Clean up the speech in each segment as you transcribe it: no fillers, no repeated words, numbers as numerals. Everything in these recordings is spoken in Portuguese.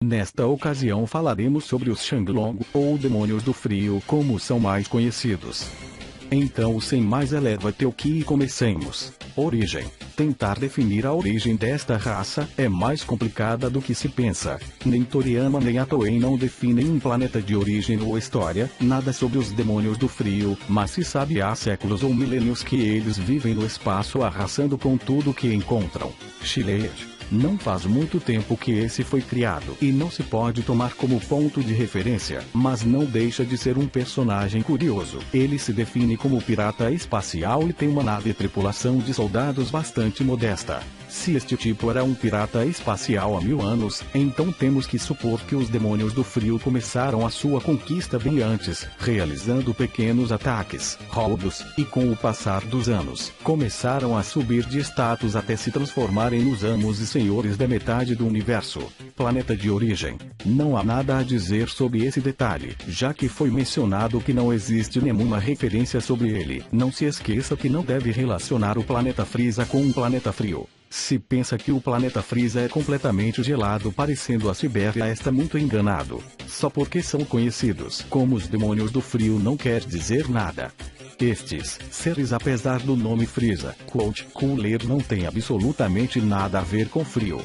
Nesta ocasião falaremos sobre os Shanglong, ou Demônios do Frio como são mais conhecidos. Então sem mais eleva teu ki e comecemos. Origem. Tentar definir a origem desta raça é mais complicada do que se pensa. Nem Toriyama nem a Toei não definem um planeta de origem ou história, nada sobre os Demônios do Frio, mas se sabe há séculos ou milênios que eles vivem no espaço arrasando com tudo que encontram. Chileid. Não faz muito tempo que esse foi criado e não se pode tomar como ponto de referência, mas não deixa de ser um personagem curioso. Ele se define como pirata espacial e tem uma nave e tripulação de soldados bastante modesta. Se este tipo era um pirata espacial há 1000 anos, então temos que supor que os Demônios do Frio começaram a sua conquista bem antes, realizando pequenos ataques, roubos, e com o passar dos anos, começaram a subir de status até se transformarem nos amos e senhores da metade do universo. Planeta de origem. Não há nada a dizer sobre esse detalhe, já que foi mencionado que não existe nenhuma referência sobre ele. Não se esqueça que não deve relacionar o planeta Frieza com um planeta frio. Se pensa que o planeta Frieza é completamente gelado parecendo a Sibéria, está muito enganado. Só porque são conhecidos como os Demônios do Frio não quer dizer nada. Estes seres, apesar do nome Frieza, cooler, não tem absolutamente nada a ver com frio.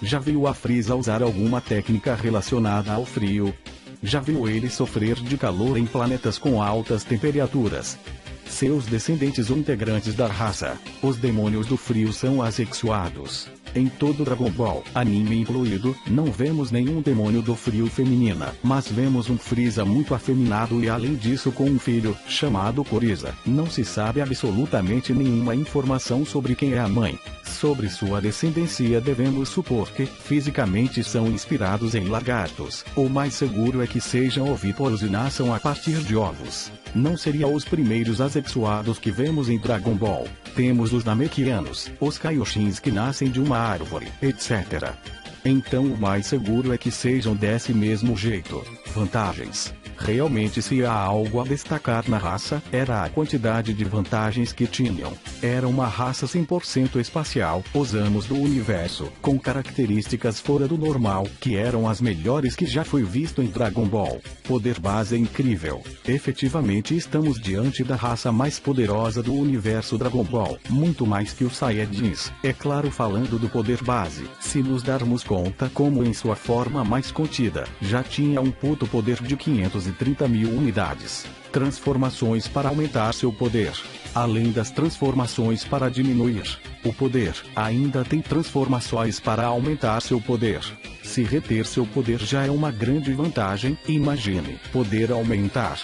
Já viu a Frieza usar alguma técnica relacionada ao frio? Já viu ele sofrer de calor em planetas com altas temperaturas? Seus descendentes ou integrantes da raça, os Demônios do Frio, são assexuados. Em todo Dragon Ball, anime incluído, não vemos nenhum Demônio do Frio feminina, mas vemos um Frieza muito afeminado e além disso com um filho, chamado Kuriza. Não se sabe absolutamente nenhuma informação sobre quem é a mãe. Sobre sua descendência devemos supor que, fisicamente, são inspirados em lagartos. O mais seguro é que sejam ovíparos e nasçam a partir de ovos. Não seriam os primeiros assexuados que vemos em Dragon Ball. Temos os Namekianos, os Kaioshins que nascem de uma árvore, etc. Então o mais seguro é que sejam desse mesmo jeito. Vantagens. Realmente, se há algo a destacar na raça, era a quantidade de vantagens que tinham. Era uma raça 100% espacial, os amos do universo, com características fora do normal, que eram as melhores que já foi visto em Dragon Ball. Poder base incrível. Efetivamente estamos diante da raça mais poderosa do universo Dragon Ball, muito mais que os Saiyajins. É claro, falando do poder base, se nos darmos conta como em sua forma mais contida, já tinha um puto poder de 530.000 unidades. Transformações para aumentar seu poder. Além das transformações para diminuir o poder, ainda tem transformações para aumentar seu poder. Se reter seu poder já é uma grande vantagem, imagine poder aumentar.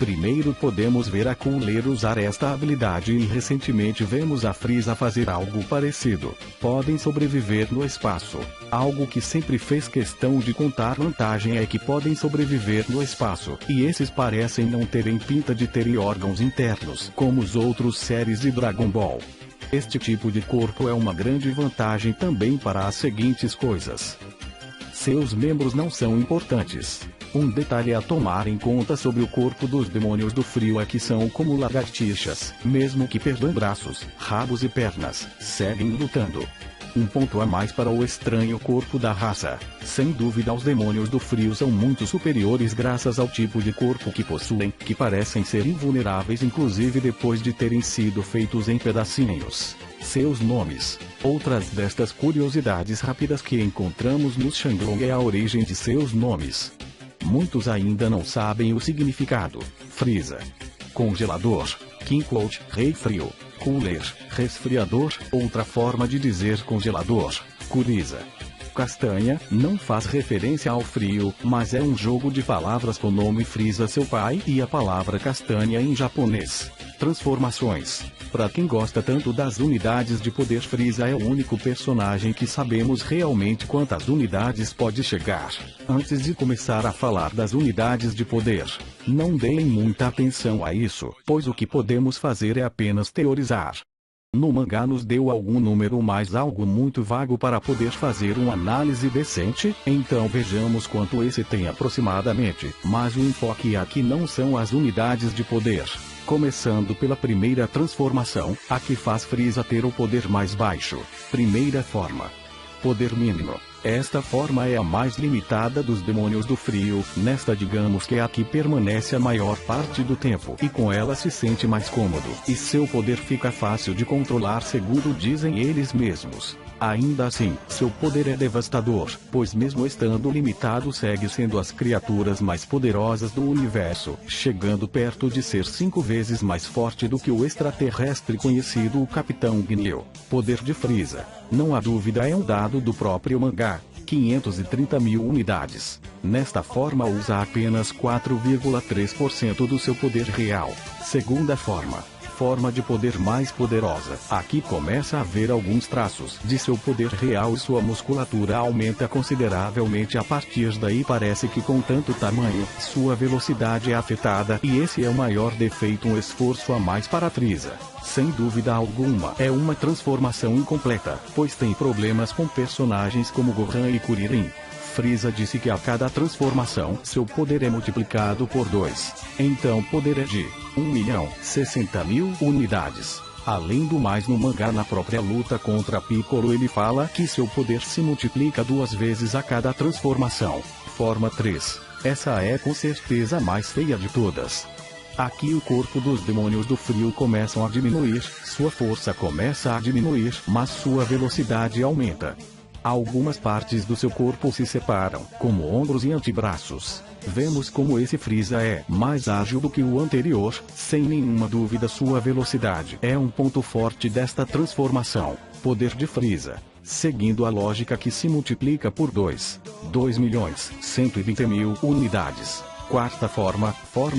Primeiro podemos ver a Cooler usar esta habilidade e recentemente vemos a Frieza fazer algo parecido. Podem sobreviver no espaço. Algo que sempre fez questão de contar vantagem é que podem sobreviver no espaço, e esses parecem não terem pinta de terem órgãos internos, como os outros séries de Dragon Ball. Este tipo de corpo é uma grande vantagem também para as seguintes coisas. Seus membros não são importantes. Um detalhe a tomar em conta sobre o corpo dos Demônios do Frio é que são como lagartixas, mesmo que perdam braços, rabos e pernas, seguem lutando. Um ponto a mais para o estranho corpo da raça. Sem dúvida, os Demônios do Frio são muito superiores graças ao tipo de corpo que possuem, que parecem ser invulneráveis inclusive depois de terem sido feitos em pedacinhos. Seus nomes. Outras destas curiosidades rápidas que encontramos nos Shanglong é a origem de seus nomes. Muitos ainda não sabem o significado. Frieza, congelador. King-Cloud, rei frio. Cooler, resfriador. Outra forma de dizer congelador. Kuriza, castanha, não faz referência ao frio, mas é um jogo de palavras com o nome Frieza, seu pai, e a palavra castanha em japonês. Transformações. Para quem gosta tanto das unidades de poder, Frieza é o único personagem que sabemos realmente quantas unidades pode chegar. Antes de começar a falar das unidades de poder, não deem muita atenção a isso, pois o que podemos fazer é apenas teorizar. No mangá nos deu algum número, mas algo muito vago para poder fazer uma análise decente, então vejamos quanto esse tem aproximadamente, mas o enfoque aqui não são as unidades de poder. Começando pela primeira transformação, a que faz Frieza ter o poder mais baixo. Primeira forma. Poder mínimo. Esta forma é a mais limitada dos demônios do frio, nesta digamos que é a que permanece a maior parte do tempo e com ela se sente mais cômodo, e seu poder fica fácil de controlar segundo dizem eles mesmos. Ainda assim, seu poder é devastador, pois mesmo estando limitado segue sendo as criaturas mais poderosas do universo, chegando perto de ser 5 vezes mais forte do que o extraterrestre conhecido o Capitão Gneu. Poder de Frieza. Não há dúvida, é um dado do próprio mangá. 530 mil unidades. Nesta forma usa apenas 4,3% do seu poder real. Segunda forma de poder mais poderosa. Aqui começa a ver alguns traços de seu poder real e sua musculatura aumenta consideravelmente. A partir daí parece que com tanto tamanho, sua velocidade é afetada e esse é o maior defeito, um esforço a mais para Frieza. Sem dúvida alguma, é uma transformação incompleta, pois tem problemas com personagens como Gohan e Kuririn. Frieza disse que a cada transformação, seu poder é multiplicado por 2. Então o poder é de 1.060.000 unidades. Além do mais, no mangá, na própria luta contra Piccolo, ele fala que seu poder se multiplica 2 vezes a cada transformação. Forma 3. Essa é com certeza a mais feia de todas. Aqui o corpo dos demônios do frio começam a diminuir, sua força começa a diminuir, mas sua velocidade aumenta. Algumas partes do seu corpo se separam, como ombros e antebraços. Vemos como esse Frieza é mais ágil do que o anterior, sem nenhuma dúvida sua velocidade é um ponto forte desta transformação. Poder de Frieza. Seguindo a lógica que se multiplica por 2.120.000 unidades. Quarta forma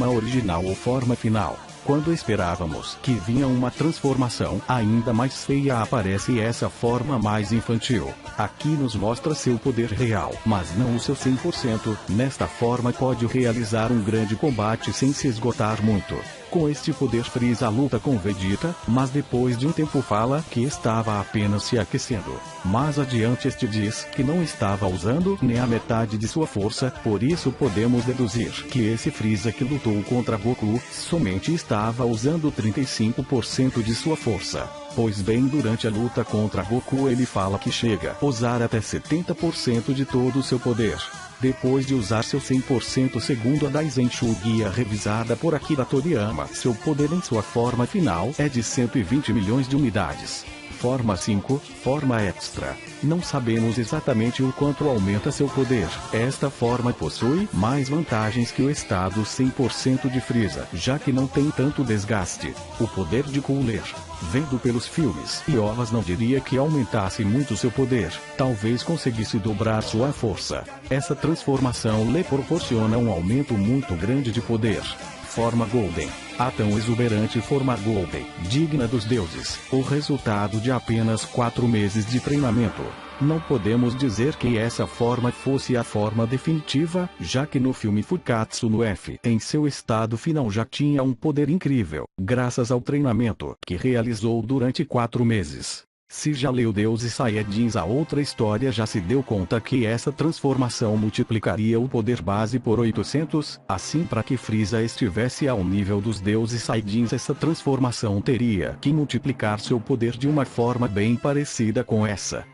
original ou forma final. Quando esperávamos que vinha uma transformação ainda mais feia, aparece essa forma mais infantil. Aqui nos mostra seu poder real, mas não o seu 100%. Nesta forma pode realizar um grande combate sem se esgotar muito. Com este poder Frieza luta com Vegeta, mas depois de um tempo fala que estava apenas se aquecendo. Mais adiante este diz que não estava usando nem a metade de sua força, por isso podemos deduzir que esse Frieza que lutou contra Goku somente estava usando 35% de sua força. Pois bem, durante a luta contra Goku ele fala que chega a usar até 70% de todo o seu poder. Depois de usar seu 100% segundo a Daisenshu guia revisada por Akira Toriyama, seu poder em sua forma final é de 120 milhões de unidades. Forma 5, forma extra. Não sabemos exatamente o quanto aumenta seu poder. Esta forma possui mais vantagens que o estado 100% de Frieza, já que não tem tanto desgaste. O poder de Cooler. Vendo pelos filmes e ovas, não diria que aumentasse muito seu poder. Talvez conseguisse dobrar sua força. Essa transformação lhe proporciona um aumento muito grande de poder. Forma Golden. A tão exuberante forma Golden, digna dos deuses, o resultado de apenas 4 meses de treinamento. Não podemos dizer que essa forma fosse a forma definitiva, já que no filme Fukatsu no F, em seu estado final já tinha um poder incrível, graças ao treinamento que realizou durante 4 meses. Se já leu Deuses Saiyajins, a outra história, já se deu conta que essa transformação multiplicaria o poder base por 800, assim para que Frieza estivesse ao nível dos Deuses Saiyajins essa transformação teria que multiplicar seu poder de uma forma bem parecida com essa.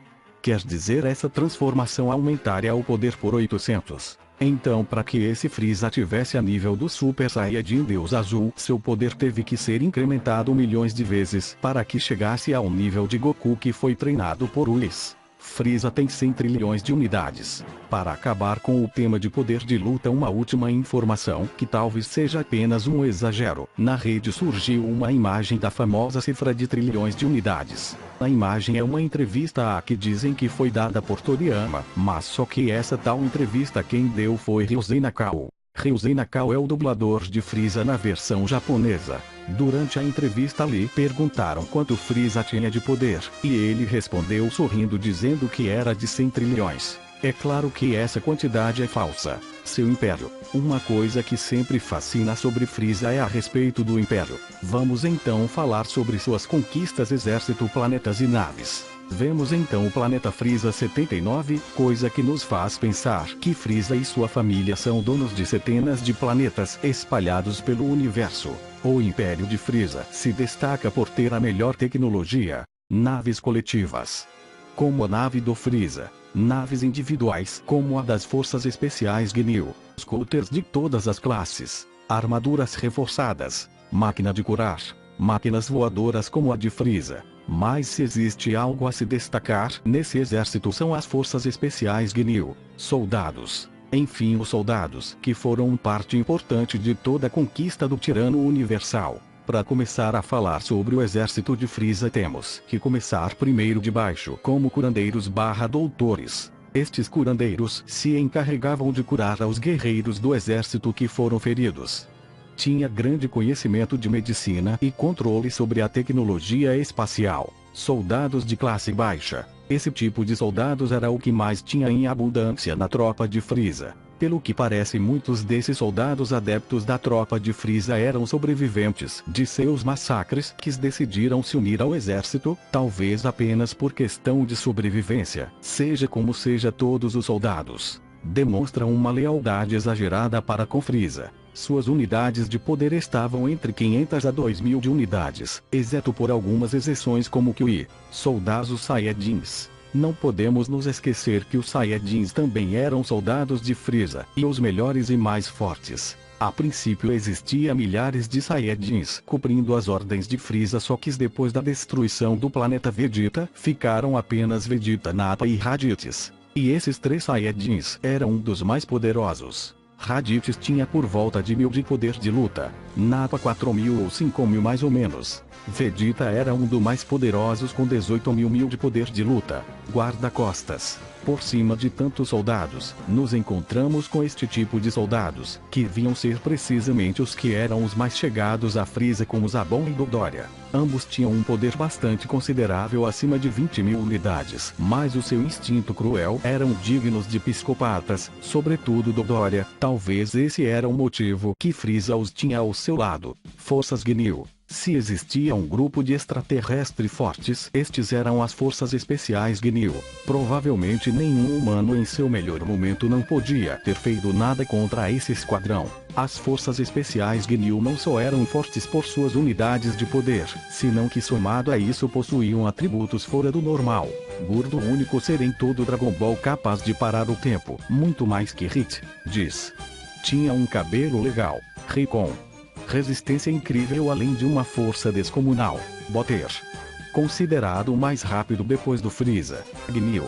Quer dizer, essa transformação aumentaria o poder por 800. Então, para que esse Frieza tivesse a nível do Super Saiyajin Deus Azul, seu poder teve que ser incrementado milhões de vezes para que chegasse ao nível de Goku, que foi treinado por Whis. Frieza tem 100 trilhões de unidades. Para acabar com o tema de poder de luta, uma última informação, que talvez seja apenas um exagero. Na rede surgiu uma imagem da famosa cifra de trilhões de unidades. A imagem é uma entrevista a que dizem que foi dada por Toriyama, mas só que essa tal entrevista quem deu foi Ryusei Nakao. Ryusei Nakao é o dublador de Frieza na versão japonesa. Durante a entrevista lhe perguntaram quanto Frieza tinha de poder, e ele respondeu sorrindo dizendo que era de 100 trilhões. É claro que essa quantidade é falsa. Seu império. Uma coisa que sempre fascina sobre Frieza é a respeito do império. Vamos então falar sobre suas conquistas, exército, planetas e naves. Vemos então o planeta Frieza 79, coisa que nos faz pensar que Frieza e sua família são donos de centenas de planetas espalhados pelo universo. O Império de Frieza se destaca por ter a melhor tecnologia. Naves coletivas. Como a nave do Frieza, naves individuais como a das Forças Especiais GNU, scooters de todas as classes, armaduras reforçadas, máquina de curar, máquinas voadoras como a de Frieza. Mas se existe algo a se destacar nesse exército são as Forças Especiais GNU, soldados. Enfim, os soldados que foram parte importante de toda a conquista do Tirano Universal. Para começar a falar sobre o exército de Frieza temos que começar primeiro de baixo como curandeiros/doutores. Estes curandeiros se encarregavam de curar aos guerreiros do exército que foram feridos. Tinha grande conhecimento de medicina e controle sobre a tecnologia espacial. Soldados de classe baixa. Esse tipo de soldados era o que mais tinha em abundância na tropa de Frieza. Pelo que parece, muitos desses soldados adeptos da tropa de Frieza eram sobreviventes de seus massacres que decidiram se unir ao exército, talvez apenas por questão de sobrevivência. Seja como seja, todos os soldados demonstram uma lealdade exagerada para com Frieza. Suas unidades de poder estavam entre 500 a 2000 de unidades, exceto por algumas exceções como Kyuubi, soldados Saiyajins. Não podemos nos esquecer que os Saiyajins também eram soldados de Frieza, e os melhores e mais fortes. A princípio existia milhares de Saiyajins cumprindo as ordens de Frieza, só que depois da destruição do planeta Vegeta, ficaram apenas Vegeta, Nappa e Raditz. E esses 3 Saiyajins eram um dos mais poderosos. Raditz tinha por volta de 1000 de poder de luta, Nappa 4000 ou 5000 mais ou menos. Vegeta era um dos mais poderosos com 18.000 de poder de luta. Guarda-costas. Por cima de tantos soldados, nos encontramos com este tipo de soldados, que deviam ser precisamente os que eram os mais chegados a Frieza, como Zabon e Dodoria. Ambos tinham um poder bastante considerável, acima de 20.000 unidades, mas o seu instinto cruel eram dignos de psicopatas, sobretudo Dodoria. Talvez esse era o motivo que Frieza os tinha ao seu lado. Forças GNU. Se existia um grupo de extraterrestres fortes, estes eram as Forças Especiais GNU. Provavelmente nenhum humano em seu melhor momento não podia ter feito nada contra esse esquadrão. As Forças Especiais GNU não só eram fortes por suas unidades de poder, senão que somado a isso possuíam atributos fora do normal. Gordo, único ser em todo Dragon Ball capaz de parar o tempo, muito mais que Hit, diz. Tinha um cabelo legal, Rikon. Resistência incrível, além de uma força descomunal. Botter. Considerado o mais rápido depois do Frieza. GNU.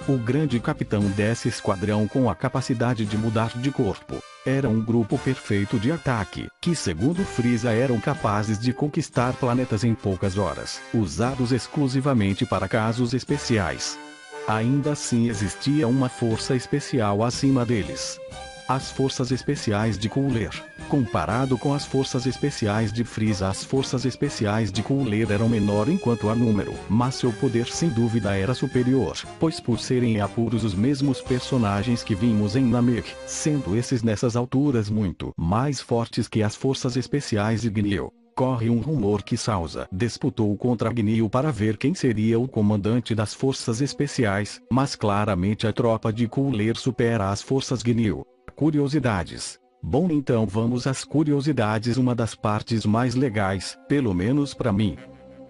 O grande capitão desse esquadrão com a capacidade de mudar de corpo. Era um grupo perfeito de ataque, que segundo Frieza eram capazes de conquistar planetas em poucas horas, usados exclusivamente para casos especiais. Ainda assim existia uma força especial acima deles. As Forças Especiais de Cooler. Comparado com as Forças Especiais de Frieza, as Forças Especiais de Cooler eram menor enquanto a número, mas seu poder sem dúvida era superior, pois por serem em apuros os mesmos personagens que vimos em Namek, sendo esses nessas alturas muito mais fortes que as Forças Especiais de GNU. Corre um rumor que Sauza disputou contra GNU para ver quem seria o comandante das Forças Especiais, mas claramente a tropa de Cooler supera as Forças GNU. Curiosidades. Bom, então vamos às curiosidades, uma das partes mais legais, pelo menos para mim.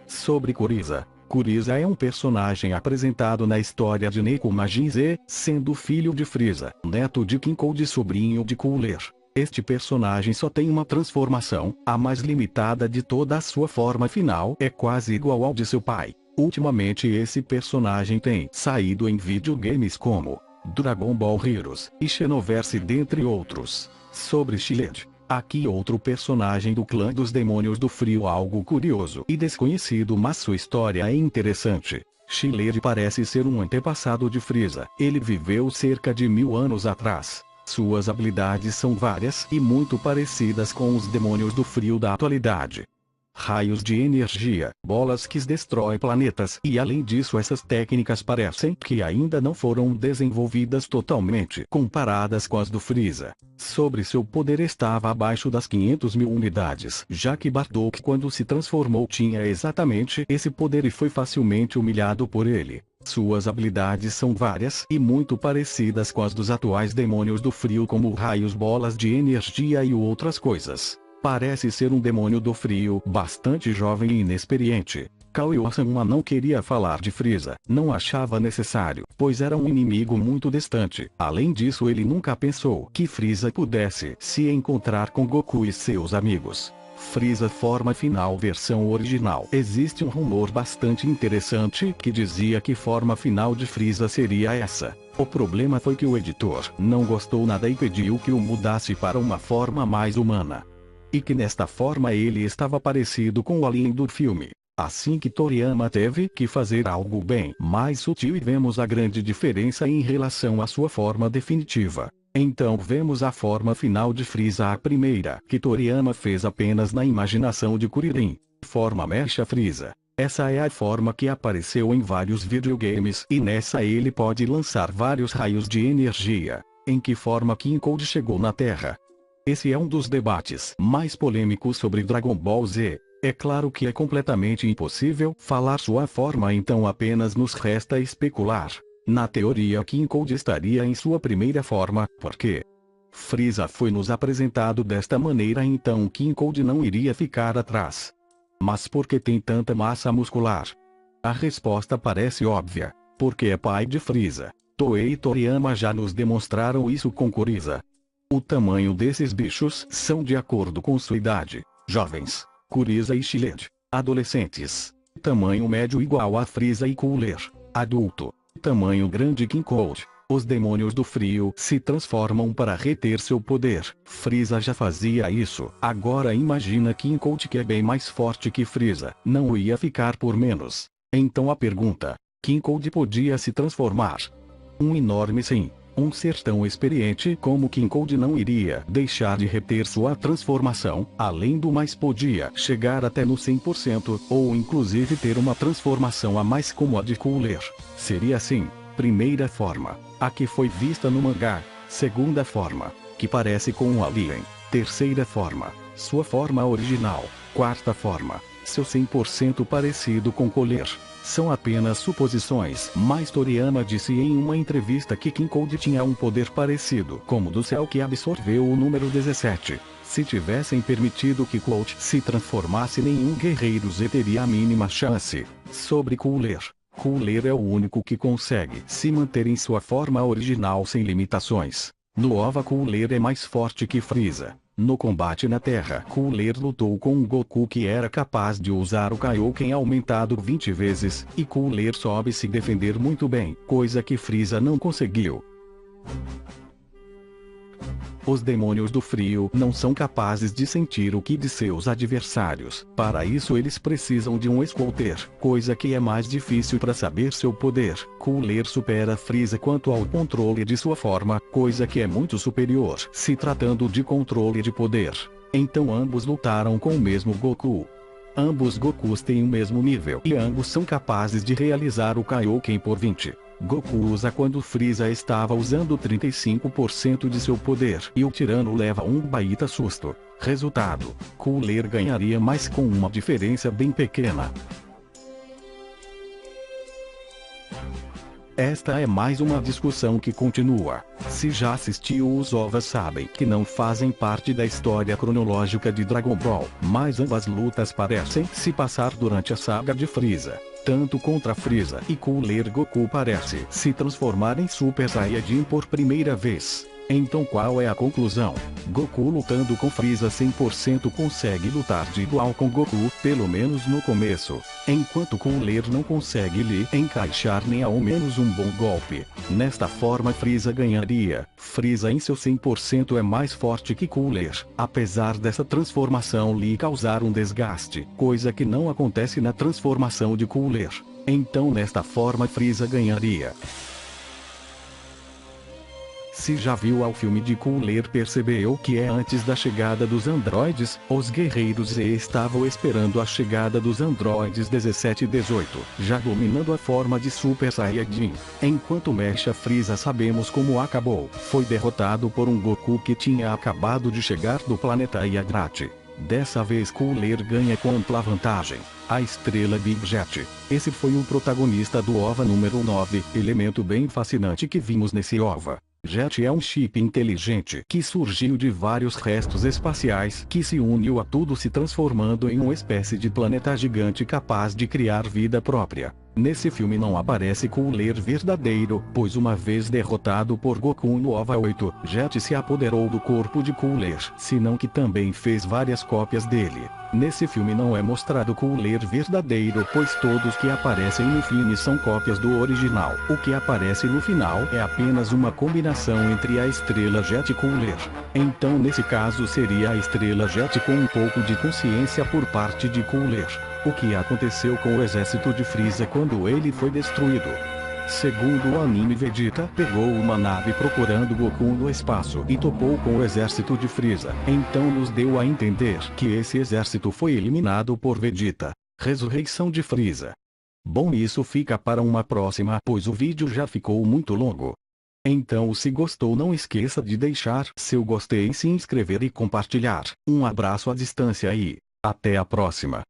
Sobre Kuriza. Kuriza é um personagem apresentado na história de Neiko Majin Z, sendo filho de Frieza, neto de King Cold e sobrinho de Cooler. Este personagem só tem uma transformação, a mais limitada de toda a sua forma final é quase igual ao de seu pai. Ultimamente esse personagem tem saído em videogames como Dragon Ball Heroes e Xenoverse, dentre outros. Sobre Shilled. Aqui outro personagem do clã dos Demônios do Frio, algo curioso e desconhecido, mas sua história é interessante. Shilled parece ser um antepassado de Frieza. Ele viveu cerca de 1000 anos atrás. Suas habilidades são várias e muito parecidas com os Demônios do Frio da atualidade. Raios de energia, bolas que destroem planetas, e além disso essas técnicas parecem que ainda não foram desenvolvidas totalmente comparadas com as do Frieza. Sobre seu poder estava abaixo das 500.000 unidades, já que Bardock quando se transformou tinha exatamente esse poder e foi facilmente humilhado por ele. Suas habilidades são várias e muito parecidas com as dos atuais Demônios do Frio, como raios, bolas de energia e outras coisas. Parece ser um demônio do frio, bastante jovem e inexperiente. Kaguya-sama não queria falar de Frieza, não achava necessário, pois era um inimigo muito distante. Além disso, ele nunca pensou que Frieza pudesse se encontrar com Goku e seus amigos. Frieza forma final versão original. Existe um rumor bastante interessante que dizia que forma final de Frieza seria essa. O problema foi que o editor não gostou nada e pediu que o mudasse para uma forma mais humana. E que nesta forma ele estava parecido com o alien do filme. Assim que Toriyama teve que fazer algo bem mais sutil e vemos a grande diferença em relação à sua forma definitiva. Então vemos a forma final de Frieza, a primeira que Toriyama fez apenas na imaginação de Kuririn. Forma Mecha Frieza. Essa é a forma que apareceu em vários videogames e nessa ele pode lançar vários raios de energia. Em que forma King Cold chegou na Terra? Esse é um dos debates mais polêmicos sobre Dragon Ball Z. É claro que é completamente impossível falar sua forma, então apenas nos resta especular. Na teoria, King Cold estaria em sua primeira forma, porque Frieza foi nos apresentado desta maneira, então King Cold não iria ficar atrás. Mas por que tem tanta massa muscular? A resposta parece óbvia, porque é pai de Frieza. Toei e Toriyama já nos demonstraram isso com Kuriza. O tamanho desses bichos são de acordo com sua idade. Jovens, Kuriza e Shilled. Adolescentes, tamanho médio igual a Frieza e Cooler. Adulto, tamanho grande King Cold. Os demônios do frio se transformam para reter seu poder. Frieza já fazia isso. Agora imagina King Cold, que é bem mais forte que Frieza. Não ia ficar por menos. Então a pergunta: King Cold podia se transformar? Um enorme sim. Um ser tão experiente como King Cold não iria deixar de reter sua transformação. Além do mais, podia chegar até no 100% ou inclusive ter uma transformação a mais como a de Cooler. Seria assim: primeira forma, a que foi vista no mangá. Segunda forma, que parece com um alien. Terceira forma, sua forma original. Quarta forma, seu 100% parecido com Cooler. São apenas suposições, mas Toriyama disse em uma entrevista que King Cold tinha um poder parecido como do céu que absorveu o número 17. Se tivessem permitido que Cold se transformasse, nenhum guerreiro Z teria a mínima chance. Sobre Cooler. Cooler é o único que consegue se manter em sua forma original sem limitações. No OVA, Cooler é mais forte que Frieza. No combate na Terra, Cooler lutou com um Goku que era capaz de usar o Kaioken aumentado 20 vezes, e Cooler soube se defender muito bem, coisa que Frieza não conseguiu. Os demônios do frio não são capazes de sentir o ki de seus adversários. Para isso eles precisam de um Scouter, coisa que é mais difícil para saber seu poder. Cooler supera Frieza quanto ao controle de sua forma, coisa que é muito superior se tratando de controle de poder. Então ambos lutaram com o mesmo Goku. Ambos Gokus têm o mesmo nível e ambos são capazes de realizar o Kaioken por 20. Goku usa quando Frieza estava usando 35% de seu poder e o tirano leva um baita susto. Resultado: Cooler ganharia, mas com uma diferença bem pequena. Esta é mais uma discussão que continua. Se já assistiu os OVAs sabem que não fazem parte da história cronológica de Dragon Ball, mas ambas lutas parecem se passar durante a saga de Frieza. Tanto contra Frieza e Cooler, Goku parece se transformar em Super Saiyajin por primeira vez. Então qual é a conclusão? Goku lutando com Frieza 100% consegue lutar de igual com Goku, pelo menos no começo, enquanto Cooler não consegue lhe encaixar nem ao menos um bom golpe. Nesta forma Frieza ganharia. Frieza em seu 100% é mais forte que Cooler, apesar dessa transformação lhe causar um desgaste, coisa que não acontece na transformação de Cooler. Então nesta forma Frieza ganharia. Se já viu ao filme de Cooler, percebeu que é antes da chegada dos androides. Os guerreiros Z estavam esperando a chegada dos androides 17 e 18, já dominando a forma de Super Saiyajin. Enquanto Mecha Frieza sabemos como acabou. Foi derrotado por um Goku que tinha acabado de chegar do planeta Yagrat. Dessa vez Cooler ganha com ampla vantagem. A estrela Big Jet. Esse foi o protagonista do OVA número 9, elemento bem fascinante que vimos nesse OVA. Jet é um chip inteligente que surgiu de vários restos espaciais que se uniu a tudo, se transformando em uma espécie de planeta gigante capaz de criar vida própria. Nesse filme não aparece Cooler verdadeiro, pois uma vez derrotado por Goku no OVA 8, Jet se apoderou do corpo de Cooler, senão que também fez várias cópias dele. Nesse filme não é mostrado Cooler verdadeiro, pois todos que aparecem no filme são cópias do original. O que aparece no final é apenas uma combinação entre a estrela Jet e Cooler. Então nesse caso seria a estrela Jet com um pouco de consciência por parte de Cooler. O que aconteceu com o exército de Freeza quando ele foi destruído? Segundo o anime, Vegeta pegou uma nave procurando Goku no espaço e topou com o exército de Freeza. Então nos deu a entender que esse exército foi eliminado por Vegeta. Ressurreição de Freeza. Bom, isso fica para uma próxima, pois o vídeo já ficou muito longo. Então, se gostou, não esqueça de deixar seu gostei, se inscrever e compartilhar. Um abraço à distância e até a próxima.